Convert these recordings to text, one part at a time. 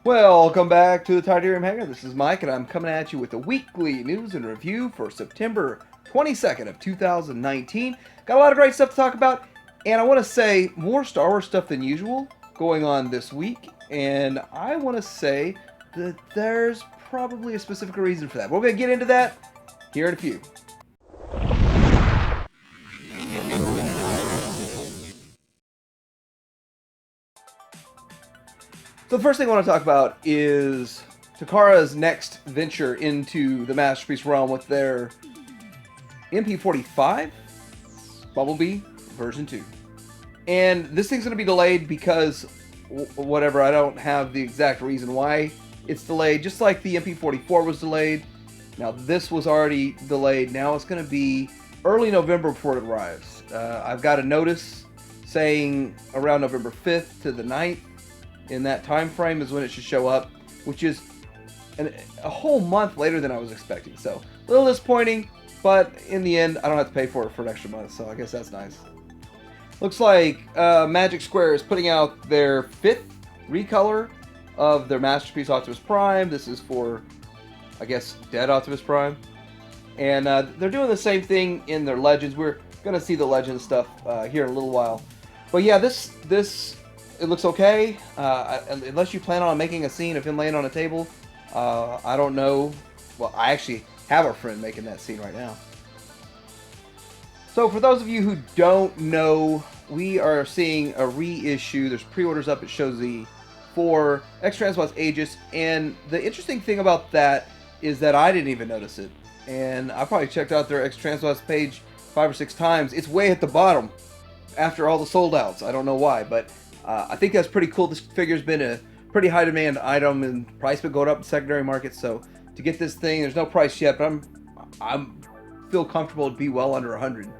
Welcome back to the Titanium Hangar. This is Mike, and I'm coming at you with the weekly news and review for September 22nd of 2019. Got a lot of great stuff to talk about, and I want to say more Star Wars stuff than usual going on this week, and I want to say that there's probably a specific reason for that. We're going to get into that here in a few. So the first thing I want to talk about is Takara's next venture into the Masterpiece realm with their MP45 Bumblebee version 2. And this thing's going to be delayed because whatever, I don't have the exact reason why it's delayed. Just like the MP44 was delayed. Now this was already delayed. Now it's going to be early November before it arrives. I've got a notice saying around November 5th to the 9th. In that time frame is when it should show up, which is a whole month later than I was expecting. So a little disappointing, but in the end, I don't have to pay for it for an extra month, so I guess that's nice. Looks like Magic Square is putting out their 5th recolor of their Masterpiece Optimus Prime. This is for, I guess, Dead Optimus Prime. And they're doing the same thing in their Legends. We're going to see the Legends stuff here in a little while. But yeah, this it looks okay, unless you plan on making a scene of him laying on a table. I don't know. Well, I actually have a friend making that scene right now. So for those of you who don't know, we are seeing a reissue. There's pre-orders up at CHUG for X-Transbots Aegis, and the interesting thing about that is that I didn't even notice it. And I probably checked out their X-Transbots page 5 or 6 times. It's way at the bottom after all the sold outs. I don't know why, but I think that's pretty cool. This figure's been a pretty high demand item, and price been going up in secondary markets. So to get this thing, there's no price yet, but I'm feel comfortable it'd be well under 100.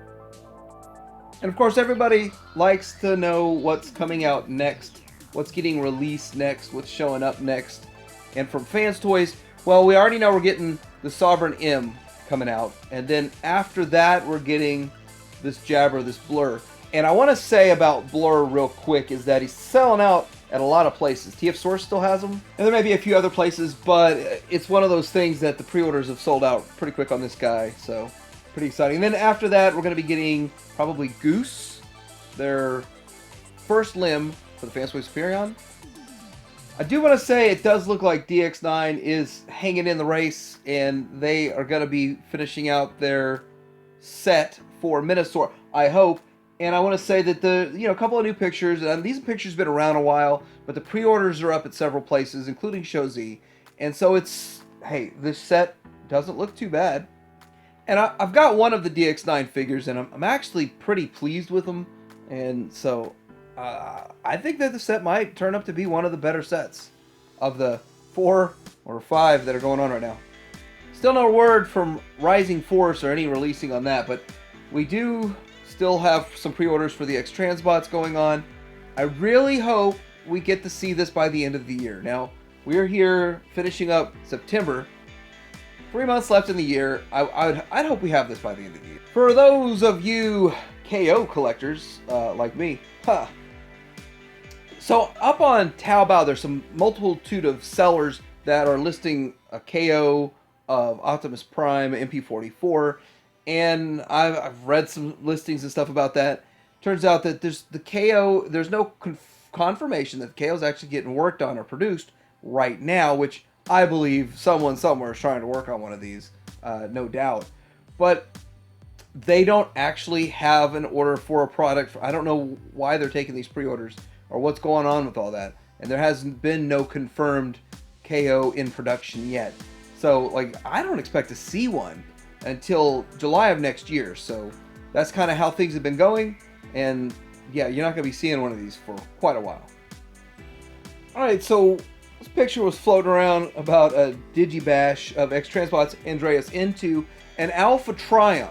And of course, everybody likes to know what's coming out next, what's getting released next, what's showing up next. And from Fans Toys, well, we already know we're getting the Sovereign M coming out, and then after that, we're getting this Jabber, this Blur. And I want to say about Blur real quick is that he's selling out at a lot of places. TF Source still has them, and there may be a few other places, but it's one of those things that the pre-orders have sold out pretty quick on this guy, so pretty exciting. And then after that, we're going to be getting probably Goose, their first limb for the Fans Toys Superion. I do want to say it does look like DX9 is hanging in the race, and they are going to be finishing out their set for Minosaur, I hope. And I want to say that a couple of new pictures, and these pictures have been around a while, but the pre-orders are up at several places, including CHUG. And so hey, this set doesn't look too bad. And I've got one of the DX9 figures, and I'm actually pretty pleased with them. And so I think that the set might turn up to be one of the better sets of the 4 or 5 that are going on right now. Still no word from Rising Force or any releasing on that, but we do still have some pre-orders for the X-Transbots going on. I really hope we get to see this by the end of the year. Now, we're here finishing up September. 3 months left in the year. I'd hope we have this by the end of the year. For those of you KO collectors like me, so up on Taobao, there's some multitude of sellers that are listing a KO of Optimus Prime MP44. And I've read some listings and stuff about that. Turns out that there's no confirmation that the KO is actually getting worked on or produced right now, which I believe someone somewhere is trying to work on one of these, no doubt. But they don't actually have an order for a product. I don't know why they're taking these pre-orders or what's going on with all that. And there hasn't been no confirmed KO in production yet. So, I don't expect to see one until July of next year. So that's kind of how things have been going. And yeah, you're not going to be seeing one of these for quite a while. Alright, so this picture was floating around about a digi-bash of X-Transbots Andreas into an Alpha Trion.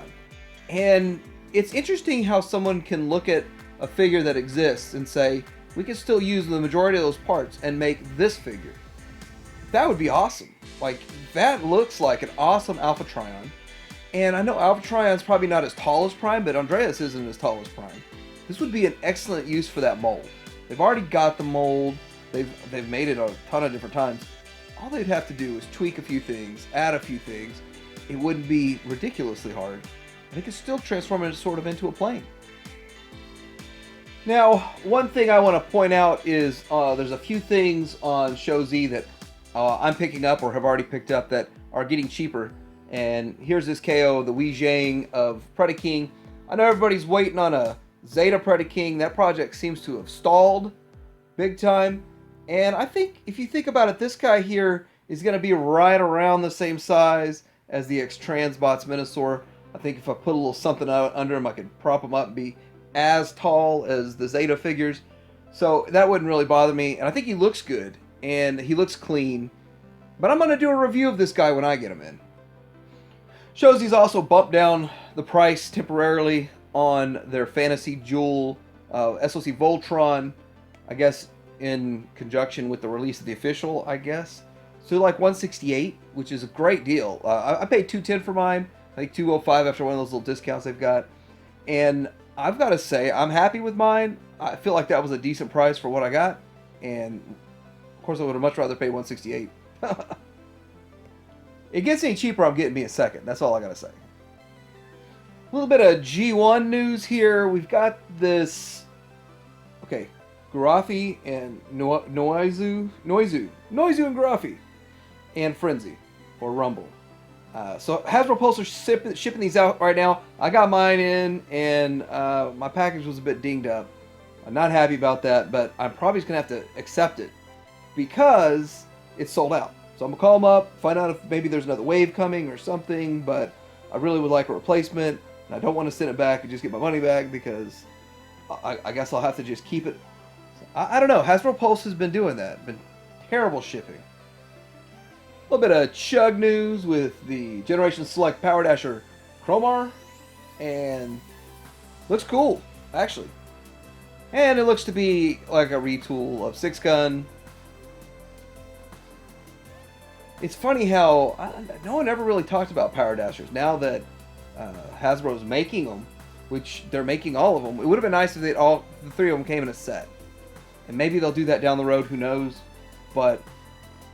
And it's interesting how someone can look at a figure that exists and say, we can still use the majority of those parts and make this figure. That would be awesome. That looks like an awesome Alpha Trion. And I know Alpha Trion's probably not as tall as Prime, but Andreas isn't as tall as Prime. This would be an excellent use for that mold. They've already got the mold. They've made it a ton of different times. All they'd have to do is tweak a few things, add a few things. It wouldn't be ridiculously hard. They could still transform it sort of into a plane. Now, one thing I want to point out is there's a few things on CHUG that I'm picking up or have already picked up that are getting cheaper. And here's this KO, the Wei Zhang of Predaking. I know everybody's waiting on a Zeta Predaking. That project seems to have stalled big time. And I think if you think about it, this guy here is going to be right around the same size as the X-Transbots Minosaur. I think if I put a little something out under him, I could prop him up and be as tall as the Zeta figures. So that wouldn't really bother me. And I think he looks good and he looks clean. But I'm going to do a review of this guy when I get him in. CHUG's also bumped down the price temporarily on their Fantasy Jewel SOC Voltron, I guess in conjunction with the release of the official, I guess. So like $168, which is a great deal. I paid $210 for mine. I think $205 after one of those little discounts they've got. And I've got to say, I'm happy with mine. I feel like that was a decent price for what I got. And of course, I would have much rather paid $168. It gets any cheaper, I'm getting me a second. That's all I got to say. A little bit of G1 news here. We've got this... Okay, Garafi and Noizu and Garafi. And Frenzy, or Rumble. So Hasbro Pulse are shipping these out right now. I got mine in, and my package was a bit dinged up. I'm not happy about that, but I'm probably just going to have to accept it because it's sold out. So I'm going to call them up, find out if maybe there's another wave coming or something, but I really would like a replacement, and I don't want to send it back and just get my money back because I guess I'll have to just keep it. I don't know. Hasbro Pulse has been doing that. Been terrible shipping. A little bit of CHUG news with the Generation Select Power Dasher Chromar, and looks cool, actually. And it looks to be like a retool of 6-Gun. It's funny how no one ever really talked about Power Dashers. Now that Hasbro's making them, which they're making all of them, it would have been nice if the 3 of them came in a set. And maybe they'll do that down the road, who knows. But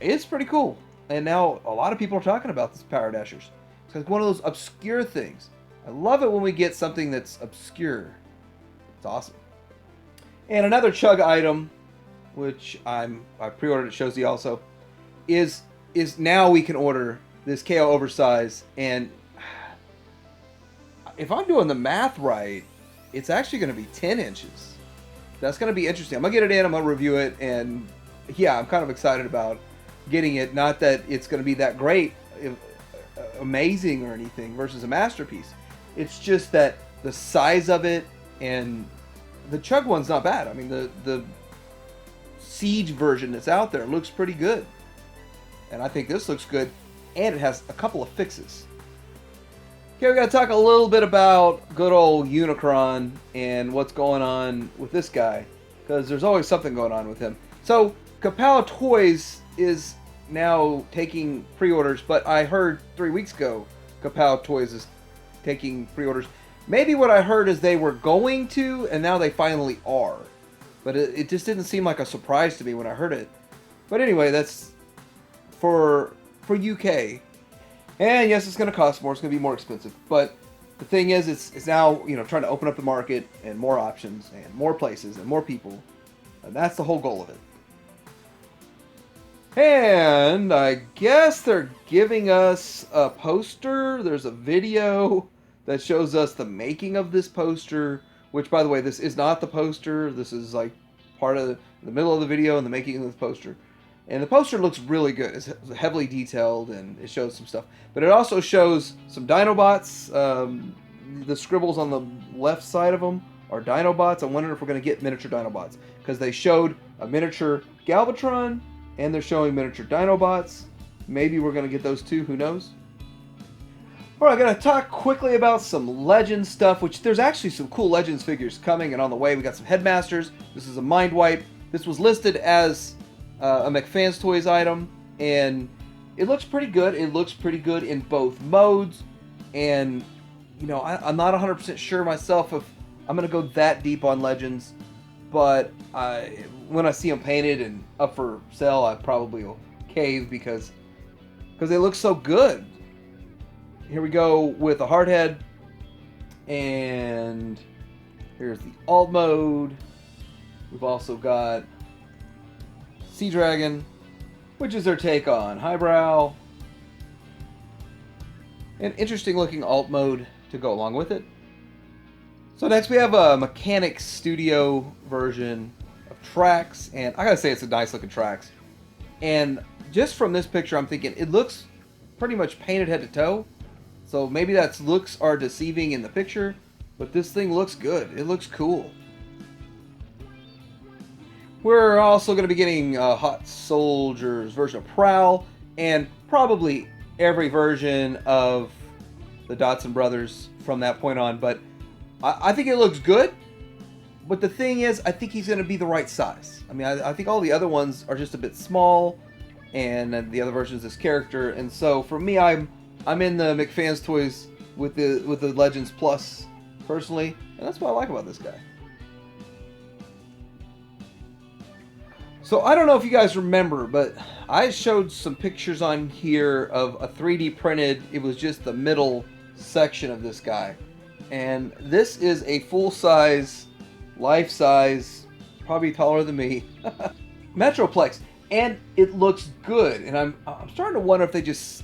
it's pretty cool. And now a lot of people are talking about this Power Dashers. It's one of those obscure things. I love it when we get something that's obscure. It's awesome. And another CHUG item, which I pre-ordered at CHUG also, is now we can order this KO Oversize. And if I'm doing the math right, it's actually going to be 10 inches. That's going to be interesting. I'm going to get it in, I'm going to review it, and yeah, I'm kind of excited about getting it. Not that it's going to be that great, amazing or anything versus a masterpiece. It's just that the size of it, and the CHUG one's not bad. I mean, the Siege version that's out there looks pretty good. And I think this looks good, and it has a couple of fixes. Okay, we got to talk a little bit about good old Unicron and what's going on with this guy, because there's always something going on with him. So, Kapow Toys is now taking pre-orders, but I heard 3 weeks ago Kapow Toys is taking pre-orders. Maybe what I heard is they were going to, and now they finally are. But it just didn't seem like a surprise to me when I heard it. But anyway, that's for UK. And yes, it's going to cost more. It's going to be more expensive. But the thing is, it's now trying to open up the market and more options and more places and more people. And that's the whole goal of it. And I guess they're giving us a poster. There's a video that shows us the making of this poster. Which, by the way, this is not the poster. This is like part of the middle of the video and the making of this poster. And the poster looks really good. It's heavily detailed and it shows some stuff. But it also shows some Dinobots. The scribbles on the left side of them are Dinobots. I'm wondering if we're going to get miniature Dinobots. Because they showed a miniature Galvatron and they're showing miniature Dinobots. Maybe we're going to get those too. Who knows? Alright, I'm going to talk quickly about some Legends stuff, which there's actually some cool Legends figures coming and on the way. We got some Headmasters. This is a Mind Wipe. This was listed as a McFans Toys item, and it looks pretty good. It looks pretty good in both modes, and I'm not 100% sure myself if I'm going to go that deep on Legends, but when I see them painted and up for sale, I probably will cave because they look so good. Here we go with a hard head, and here's the alt mode. We've also got Sea Dragon, which is their take on Highbrow. An interesting looking alt mode to go along with it. So next we have a Mechanics Studio version of Trax, and I gotta say it's a nice looking Trax. And just from this picture, I'm thinking it looks pretty much painted head to toe. So maybe that's looks are deceiving in the picture, but this thing looks good. It looks cool. We're also going to be getting Hot Soldier's version of Prowl, and probably every version of the Dotson brothers from that point on. But I think it looks good. But the thing is, I think he's going to be the right size. I mean, I think all the other ones are just a bit small, and the other versions of this character. And so for me, I'm in the McFans toys with the Legends Plus personally, and that's what I like about this guy. So I don't know if you guys remember, but I showed some pictures on here of a 3D printed, it was just the middle section of this guy. And this is a full-size, life-size, probably taller than me, Metroplex. And it looks good. And I'm starting to wonder if they just...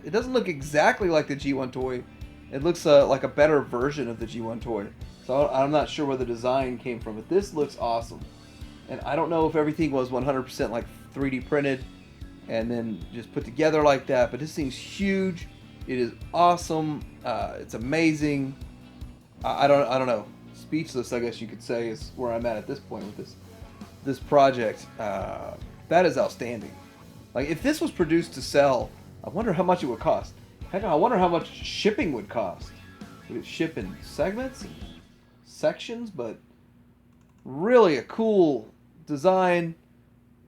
it doesn't look exactly like the G1 toy. It looks like a better version of the G1 toy. So I'm not sure where the design came from, but this looks awesome. And I don't know if everything was 100% like 3D printed and then just put together like that, but this thing's huge. It is awesome. It's amazing. I don't know. Speechless, I guess you could say, is where I'm at this point with this project. That is outstanding. Like, if this was produced to sell, I wonder how much it would cost. Heck, I wonder how much shipping would cost. Would it ship in segments and sections? But really a cool design,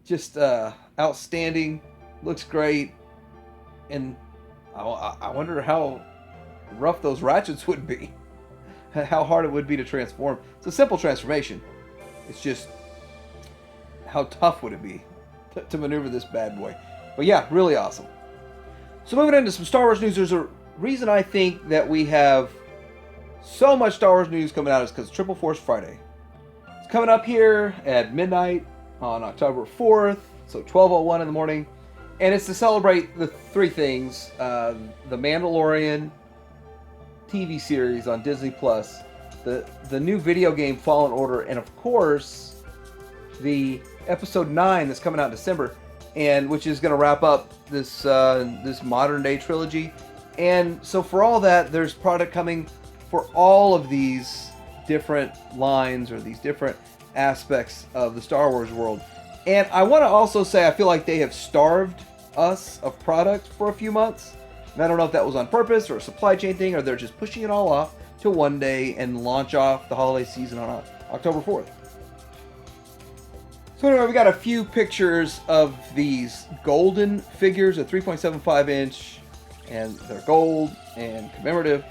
just outstanding, looks great, and I wonder how rough those ratchets would be, how hard it would be to transform. It's a simple transformation, it's just how tough would it be to maneuver this bad boy. But yeah, really awesome. So moving into some Star Wars news, there's a reason I think that we have so much Star Wars news coming out is because Triple Force Friday. Coming up here at midnight on October 4th, so 12:01 in the morning, and it's to celebrate the three things: the Mandalorian TV series on Disney Plus, the new video game Fallen Order, and of course the Episode 9 that's coming out in December, and which is going to wrap up this this modern day trilogy. And so for all that, there's product coming for all of these different lines or these different aspects of the Star Wars world. And I want to also say I feel like they have starved us of product for a few months. And I don't know if that was on purpose or a supply chain thing, or they're just pushing it all off to one day and launch off the holiday season on October 4th. So anyway, we got a few pictures of these golden figures, a 3.75 inch, and they're gold and commemorative.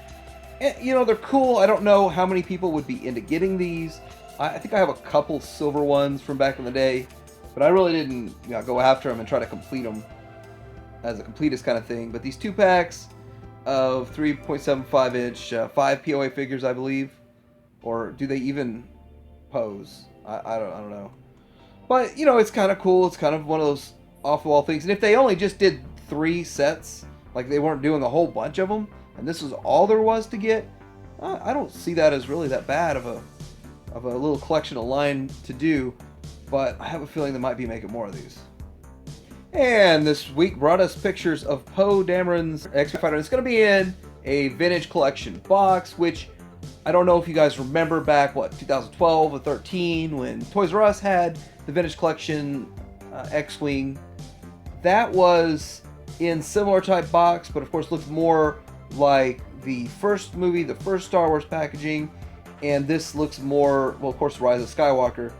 And, you know, they're cool. I don't know how many people would be into getting these. I think I have a couple silver ones from back in the day, but I really didn't go after them and try to complete them as a completist kind of thing. But these 2-packs of 3.75 inch, 5 POA figures, I believe. Or do they even pose? I don't know. But, you know, it's kind of cool. It's kind of one of those off-the-wall things. And if they only just did 3 sets, like they weren't doing a whole bunch of them, and this was all there was to get, I don't see that as really that bad of a little collection of line to do. But I have a feeling they might be making more of these. And this week brought us pictures of Poe Dameron's X-Wing fighter. It's going to be in a vintage collection box, which I don't know if you guys remember back, 2012 or 13, when Toys R Us had the vintage collection X-Wing. That was in similar type box, but of course looked more like the first movie, the first Star Wars packaging, and this looks more, well, of course, Rise of Skywalker,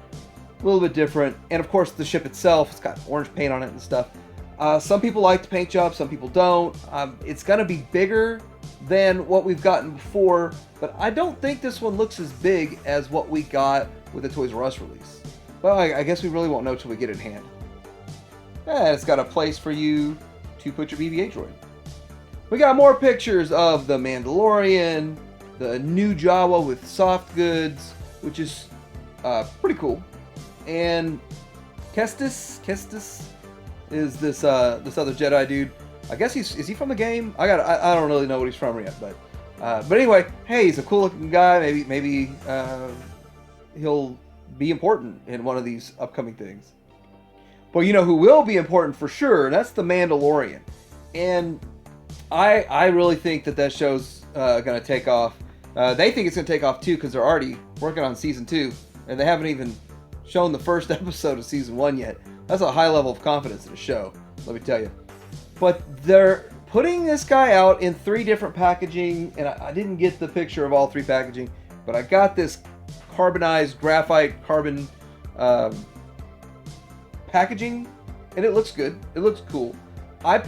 a little bit different. And of course the ship itself, it's got orange paint on it and stuff. Some people like the paint job, some people don't. It's going to be bigger than what we've gotten before, but I don't think this one looks as big as what we got with the Toys R Us release. Well, I guess we really won't know till we get it in hand. And it's got a place for you to put your BB-8 droid. We got more pictures of the Mandalorian, the new Jawa with soft goods, which is pretty cool. And Kestis is this other Jedi dude. I guess is he from the game? I don't really know what he's from yet, but anyway, hey, he's a cool looking guy. Maybe he'll be important in one of these upcoming things. But you know who will be important for sure, and that's the Mandalorian. And I really think that show's going to take off. They think it's going to take off too because they're already working on season 2, and they haven't even shown the first episode of season 1 yet. That's a high level of confidence in a show, let me tell you. But they're putting this guy out in 3 different packaging, and I didn't get the picture of all 3 packaging, but I got this carbonized graphite carbon packaging, and it looks good. It looks cool. I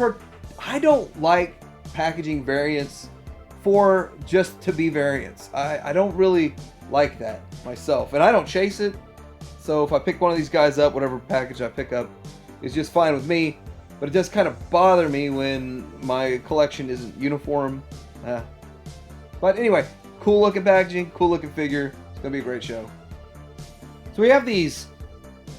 don't like packaging variants for just to be variants. I don't really like that myself, and I don't chase it. So if I pick one of these guys up, whatever package I pick up is just fine with me. But it does kind of bother me when my collection isn't uniform. But anyway, cool looking packaging, cool looking figure. It's gonna be a great show. So we have these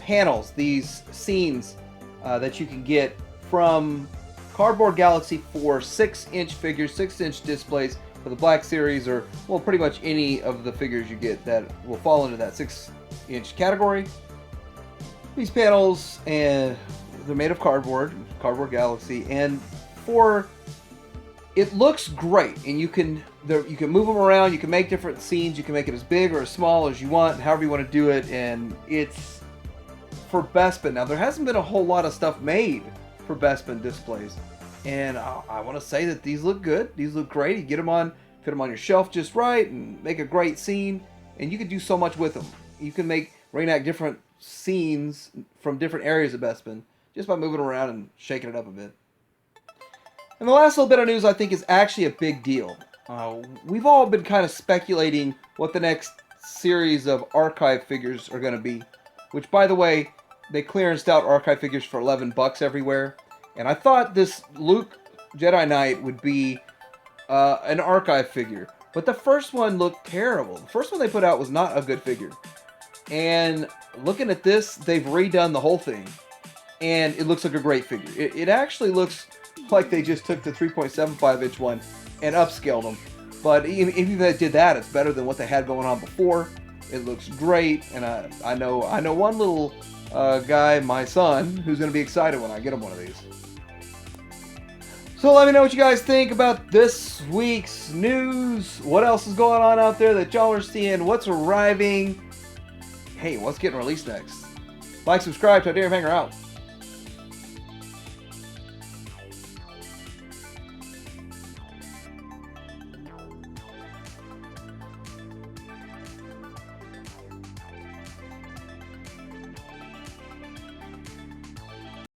panels, these scenes that you can get from Cardboard Galaxy for 6-inch figures, 6-inch displays for the Black Series, or well, pretty much any of the figures you get that will fall into that 6-inch category. These panels, and they're made of Cardboard Galaxy, and it looks great, and you can move them around, you can make different scenes, you can make it as big or as small as you want, however you want to do it, and it's for Bespin. Now, there hasn't been a whole lot of stuff made for Bespin displays, and I want to say that these look good. These look great. You get them on, fit them on your shelf just right, and make a great scene, and you can do so much with them. You can reenact different scenes from different areas of Bespin just by moving around and shaking it up a bit. And the last little bit of news I think is actually a big deal. We've all been kind of speculating what the next series of archive figures are going to be, which, by the way, they clearanced out archive figures for $11 everywhere. And I thought this Luke Jedi Knight would be an archive figure. But the first one looked terrible. The first one they put out was not a good figure. And looking at this, they've redone the whole thing. And it looks like a great figure. It actually looks like they just took the 3.75-inch one and upscaled them. But even if they did that, it's better than what they had going on before. It looks great. And I know one little guy, my son, who's going to be excited when I get him one of these. So let me know what you guys think about this week's news. What else is going on out there that y'all are seeing? What's arriving? Hey, what's getting released next? Like, subscribe, Tydarium Hanger out.